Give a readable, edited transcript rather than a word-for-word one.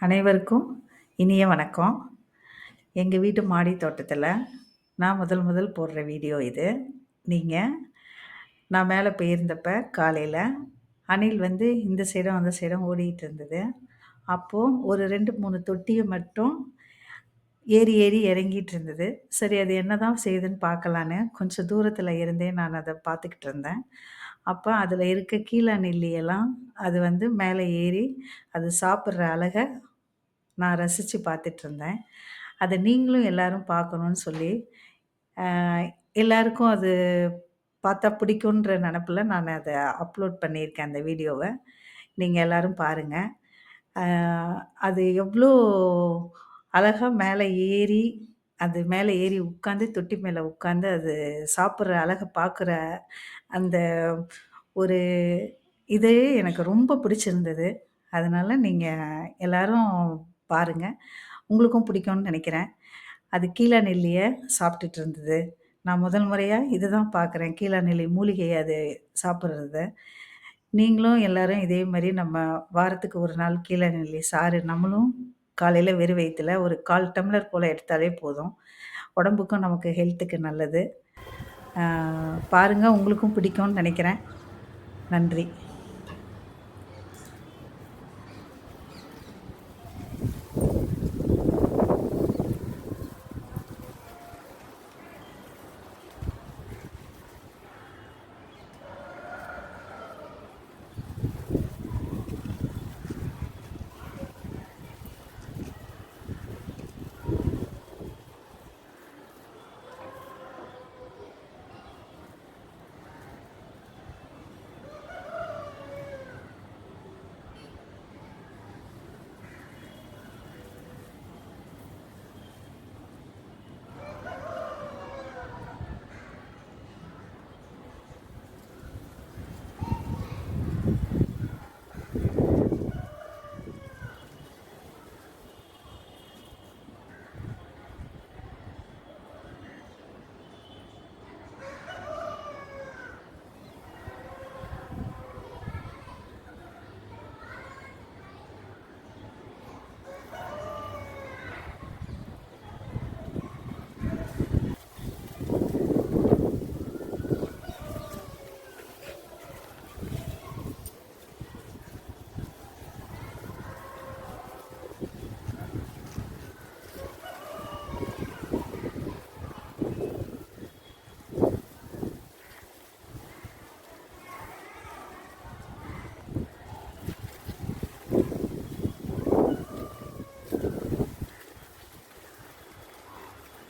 அனைவருக்கும் இனிய வணக்கம். எங்கள் வீட்டு மாடி தோட்டத்தில் நான் முதல் போடுற வீடியோ இது. நான் மேலே போயிருந்தப்ப காலையில் அணில் வந்து இந்த சைடும் அந்த சைடும் ஓடிட்டு இருந்தது. அப்போது ஒரு 2-3 தொட்டியை மட்டும் ஏறி ஏறி இறங்கிட்டு இருந்தது. சரி, அது என்ன தான் செய்யுதுன்னு பார்க்கலான்னு கொஞ்சம் தூரத்தில் இருந்தே நான் அதை பார்த்துக்கிட்டு இருந்தேன். அப்போ அதில் இருக்க கீழ நெல்லியெல்லாம் அது வந்து மேலே ஏறி அது சாப்பிட்ற அழகை நான் ரசித்து பார்த்துட்ருந்தேன். அத நீங்களும் எல்லாரும் பார்க்கணுன்னு சொல்லி, அ எல்லாருக்கும் அது பார்த்தா பிடிக்குன்ற நெனப்புல நான் அத அப்லோட் பண்ணியிருக்கேன் அந்த வீடியோவ. நீங்க எல்லாரும் பாருங்க. அ அது எவ்ளோ அழகா மேல ஏறி, அது மேல ஏறி உட்காந்து தொட்டி மேல உட்காந்து அது சாப்பிடுற அழக பார்க்குற அந்த ஒரு இது எனக்கு ரொம்ப பிடிச்சிருந்தது. அதனால நீங்க எல்லாரும் பாருங்க. உங்களுக்கும் பிடிக்கும்னு நெனைக்கிறேன். அது கீழா நெல்லிய சாப்பிட்டுட்டு இருந்தது. நான் முதல் முறையா இதுதான் பார்க்குறேன். கீழா நெல்லி மூலிகை அது சாப்பிடுறத. நீங்களும் எல்லாரும் இதே மாரி நம்ம வாரத்துக்கு ஒரு நாள் கீழா நெல்லி சாறு நம்மளும் காலையில வெறும் வயித்துல ஒரு 1/4 டம்ளர் போல எடுத்தாலே போதும். உடம்புக்கும் நமக்கு ஹெல்த்துக்கு நல்லது. பாருங்க, உங்களுக்கும் பிடிக்கும்னு நெனைக்கிறேன். நன்றி.